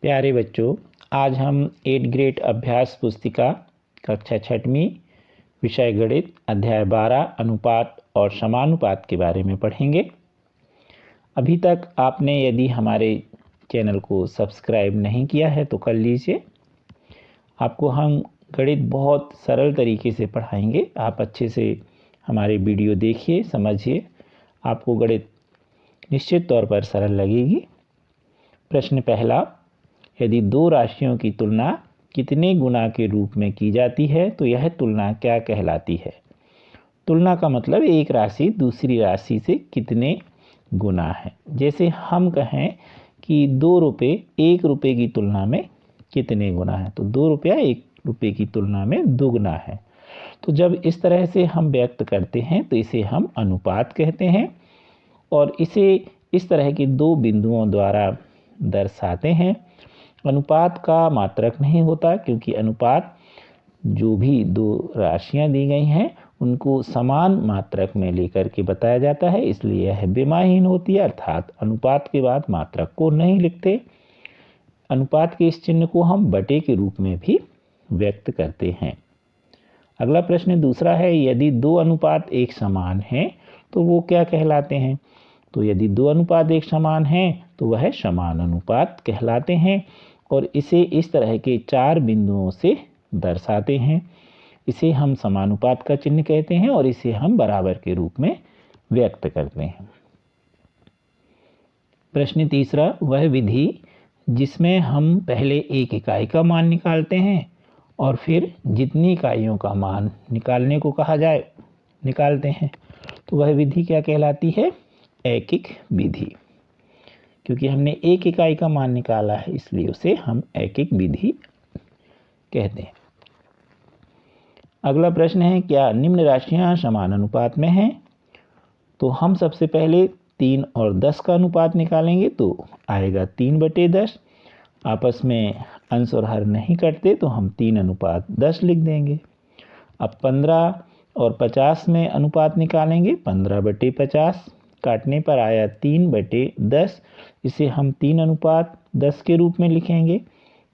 प्यारे बच्चों, आज हम 8th ग्रेड अभ्यास पुस्तिका कक्षा 6वीं विषय गणित अध्याय 12 अनुपात और समानुपात के बारे में पढ़ेंगे। अभी तक आपने यदि हमारे चैनल को सब्सक्राइब नहीं किया है तो कर लीजिए। आपको हम गणित बहुत सरल तरीके से पढ़ाएंगे। आप अच्छे से हमारे वीडियो देखिए, समझिए, आपको गणित निश्चित तौर पर सरल लगेगी। प्रश्न पहला, यदि दो राशियों की तुलना कितने गुना के रूप में की जाती है तो यह तुलना क्या कहलाती है। तुलना का मतलब एक राशि दूसरी राशि से कितने गुना है। जैसे हम कहें कि 2 रुपये 1 रुपये की तुलना में कितने गुना है, तो 2 रुपया 1 रुपये की तुलना में दुगना है। तो जब इस तरह से हम व्यक्त करते हैं तो इसे हम अनुपात कहते हैं और इसे इस तरह के दो बिंदुओं द्वारा दर्शाते हैं। अनुपात का मात्रक नहीं होता, क्योंकि अनुपात जो भी दो राशियां दी गई हैं उनको समान मात्रक में लेकर के बताया जाता है, इसलिए यह बेमाहीन होती है। अर्थात अनुपात के बाद मात्रक को नहीं लिखते। अनुपात के इस चिन्ह को हम बटे के रूप में भी व्यक्त करते हैं। अगला प्रश्न दूसरा है, यदि दो अनुपात एक समान हैं तो वो क्या कहलाते हैं। तो यदि दो अनुपात एक समान हैं तो वह समान अनुपात कहलाते हैं और इसे इस तरह के 4 बिंदुओं से दर्शाते हैं। इसे हम समानुपात का चिन्ह कहते हैं और इसे हम बराबर के रूप में व्यक्त करते हैं। प्रश्न तीसरा, वह विधि जिसमें हम पहले एक इकाई का मान निकालते हैं और फिर जितनी इकाइयों का मान निकालने को कहा जाए निकालते हैं, तो वह विधि क्या कहलाती है। एकिक विधि। क्योंकि हमने एक इकाई का मान निकाला है इसलिए उसे हम एकिक विधि कहते हैं। अगला प्रश्न है, क्या निम्न राशियां समान अनुपात में हैं। तो हम सबसे पहले 3 और 10 का अनुपात निकालेंगे तो आएगा 3/10। आपस में अंश और हर नहीं करते तो हम 3:10 लिख देंगे। अब 15 और 50 में अनुपात निकालेंगे, 15/50 काटने पर आया 3/10। इसे हम 3:10 के रूप में लिखेंगे।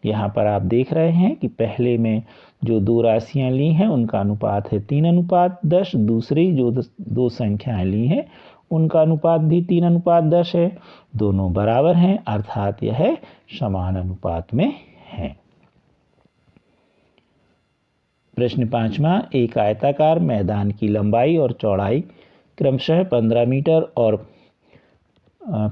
यहाँ पर आप देख रहे हैं कि पहले में जो दो राशियाँ ली हैं उनका अनुपात है 3:10। दूसरी जो दो संख्याएं ली हैं उनका अनुपात भी 3:10 है। दोनों बराबर हैं, अर्थात यह समान अनुपात में है। प्रश्न 5वां, एक आयताकार मैदान की लंबाई और चौड़ाई क्रमशः 15 मीटर और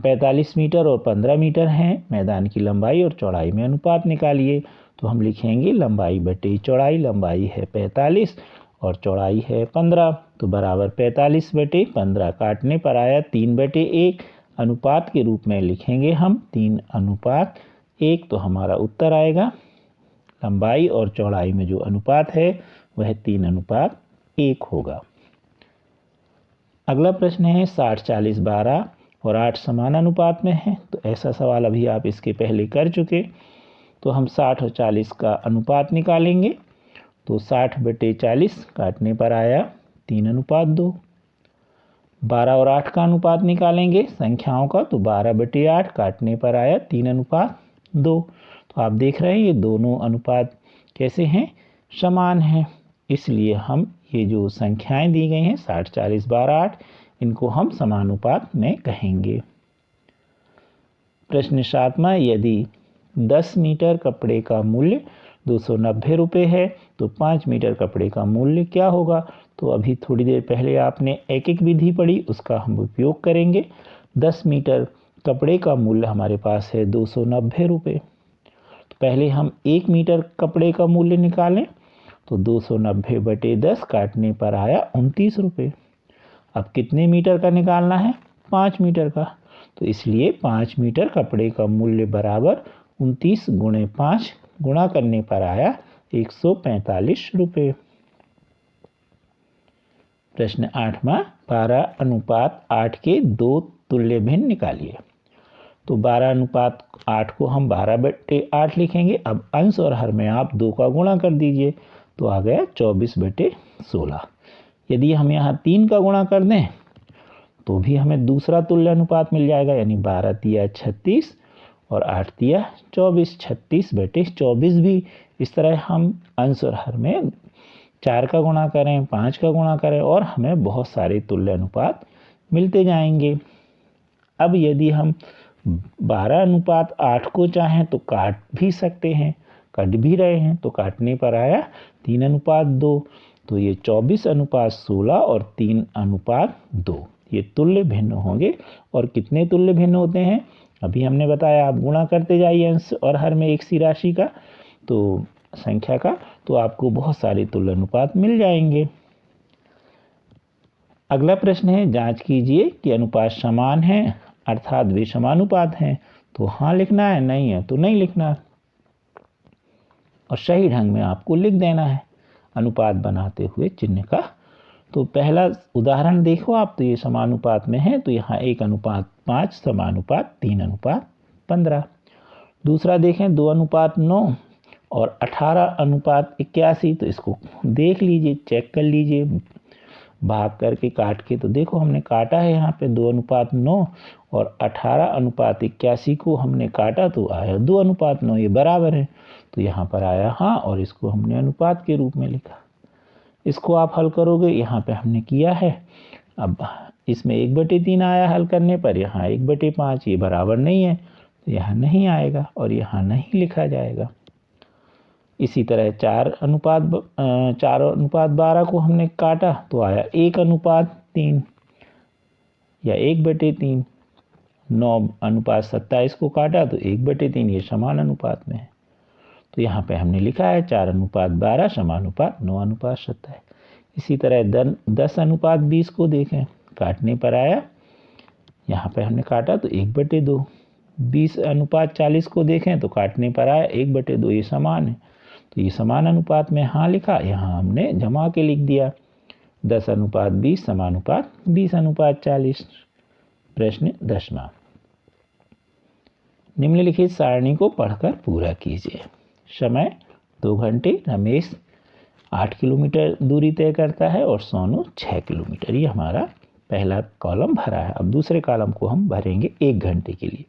45 मीटर और 15 मीटर हैं। मैदान की लंबाई और चौड़ाई में अनुपात निकालिए। तो हम लिखेंगे लंबाई बटे चौड़ाई। लंबाई है 45 और चौड़ाई है 15, तो बराबर 45/15। काटने पर आया 3/1। अनुपात के रूप में लिखेंगे हम 3:1, तो हमारा उत्तर आएगा। लंबाई और चौड़ाई में जो अनुपात है वह 3:1 होगा। अगला प्रश्न है, 60-40-12 और 8 समान अनुपात में है। तो ऐसा सवाल अभी आप इसके पहले कर चुके। तो हम 60 और 40 का अनुपात निकालेंगे। तो 60/40 काटने पर आया 3:2। 12 और 8 का अनुपात निकालेंगे संख्याओं का, तो 12/8 काटने पर आया 3:2। तो आप देख रहे हैं ये दोनों अनुपात कैसे हैं, समान हैं। इसलिए हम ये जो संख्याएं दी गई हैं 60, 40, 12, 8, इनको हम समानुपात में कहेंगे। प्रश्न 7वां, यदि 10 मीटर कपड़े का मूल्य 290 रुपये है तो 5 मीटर कपड़े का मूल्य क्या होगा। तो अभी थोड़ी देर पहले आपने एकिक विधि पढ़ी, उसका हम उपयोग करेंगे। 10 मीटर कपड़े का मूल्य हमारे पास है 290 रुपये। तो पहले हम 1 मीटर कपड़े का मूल्य निकालें। तो 290/10 काटने पर आया 29 रुपये। अब कितने मीटर का निकालना है, 5 मीटर का। तो इसलिए 5 मीटर कपड़े का मूल्य बराबर 29 गुणे 5 गुणा करने पर आया 145 रुपये। प्रश्न 8वां, 12:8 के दो तुल्य भिन्न निकालिए। तो 12:8 को हम 12/8 लिखेंगे। अब अंश और हर में आप 2 का गुणा कर दीजिए, तो आ गया 24/16। यदि हम यहाँ 3 का गुणा कर दें तो भी हमें दूसरा तुल्य अनुपात मिल जाएगा, यानी 12 तिया 36 और 8 दिया 24, 36/24 भी इस तरह हम अंश और हर में 4 का गुणा करें, 5 का गुणा करें और हमें बहुत सारे तुल्य अनुपात मिलते जाएंगे। अब यदि हम 12:8 को चाहें तो काट भी सकते हैं, कट भी रहे हैं, तो काटने पर आया 3:2। तो ये 24:16 और 3:2 ये तुल्य भिन्न होंगे। और कितने तुल्य भिन्न होते हैं अभी हमने बताया। आप गुणा करते जाइए अंश और हर में एक सी राशि का तो संख्या का, तो आपको बहुत सारे तुल्य अनुपात मिल जाएंगे। अगला प्रश्न है, जांच कीजिए कि अनुपात समान है अर्थात वे समानुपात हैं। तो हाँ लिखना है, नहीं है तो नहीं लिखना और सही ढंग में आपको लिख देना है अनुपात बनाते हुए चिन्ह का। तो पहला उदाहरण देखो आप, तो ये समानुपात में है तो यहाँ 1:5 समानुपात 3:15। दूसरा देखें 2:9 और 18:81। तो इसको देख लीजिए, चेक कर लीजिए, भाग करके काट के। तो देखो हमने काटा है यहाँ पे 2:9 और 18:81 को हमने काटा तो आया 2:9, ये बराबर है। तो यहाँ पर आया हाँ और इसको हमने अनुपात के रूप में लिखा। इसको आप हल करोगे, यहाँ पे हमने किया है। अब इसमें 1/3 आया हल करने पर, यहाँ 1/5, ये बराबर नहीं है तो यहाँ नहीं आएगा और यहाँ नहीं लिखा जाएगा। इसी तरह 4:12 को हमने काटा तो आया 1:3 या 1/3। 9:27 को काटा तो 1/3, ये समान अनुपात में है। तो यहाँ पे हमने लिखा है 4:12 समानुपात 9:27। इसी तरह 10:20 को देखें, काटने पर आया, यहाँ पे हमने काटा तो 1/2। 20:40 को देखें तो काटने पर आया 1/2, ये समान है तो ये समान अनुपात में हाँ लिखा, यहाँ हमने जमा के लिख दिया 10:20 समानुपात 20:40। प्रश्न 10वां, निम्नलिखित सारणी को पढ़कर पूरा कीजिए। समय 2 घंटे, रमेश 8 किलोमीटर दूरी तय करता है और सोनू 6 किलोमीटर। ये हमारा पहला कॉलम भरा है। अब दूसरे कॉलम को हम भरेंगे 1 घंटे के लिए।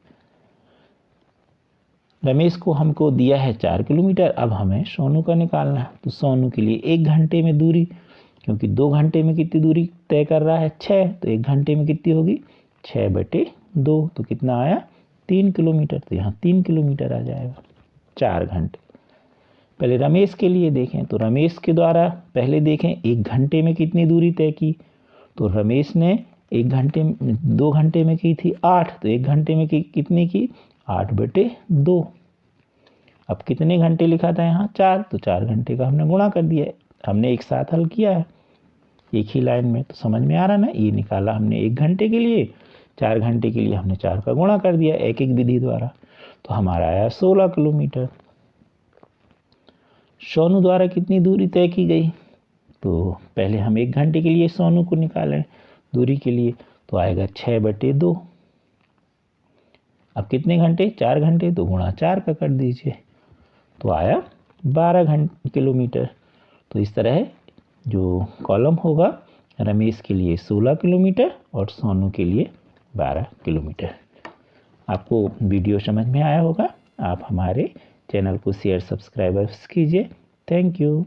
रमेश को हमको दिया है 4 किलोमीटर, अब हमें सोनू का निकालना है। तो सोनू के लिए 1 घंटे में दूरी, क्योंकि 2 घंटे में कितनी दूरी तय कर रहा है 6, तो 1 घंटे में कितनी होगी 6/2। तो कितना आया 3 किलोमीटर। तो यहाँ 3 किलोमीटर आ जाएगा 4 घंटे। पहले रमेश के लिए देखें, तो रमेश के द्वारा पहले देखें 1 घंटे में कितनी दूरी तय की। तो रमेश ने 2 घंटे में की थी 8, तो 1 घंटे में कितनी की 8/2। अब कितने घंटे लिखा था यहाँ 4, तो 4 घंटे का हमने गुणा कर दिया। हमने एक साथ हल किया है एक ही लाइन में, तो समझ में आ रहा ना। ये निकाला हमने 1 घंटे के लिए, 4 घंटे के लिए हमने 4 का गुणा कर दिया एक एक विधि द्वारा। तो हमारा आया 16 किलोमीटर। सोनू द्वारा कितनी दूरी तय की गई, तो पहले हम 1 घंटे के लिए सोनू को निकालें दूरी के लिए, तो आएगा 6/2। अब कितने घंटे 4 घंटे, तो गुणा 4 का कर दीजिए, तो आया 12 किलोमीटर। तो इस तरह जो कॉलम होगा रमेश के लिए 16 किलोमीटर और सोनू के लिए 12 किलोमीटर। आपको वीडियो समझ में आया होगा। आप हमारे चैनल को शेयर सब्सक्राइब कीजिए। Thank you.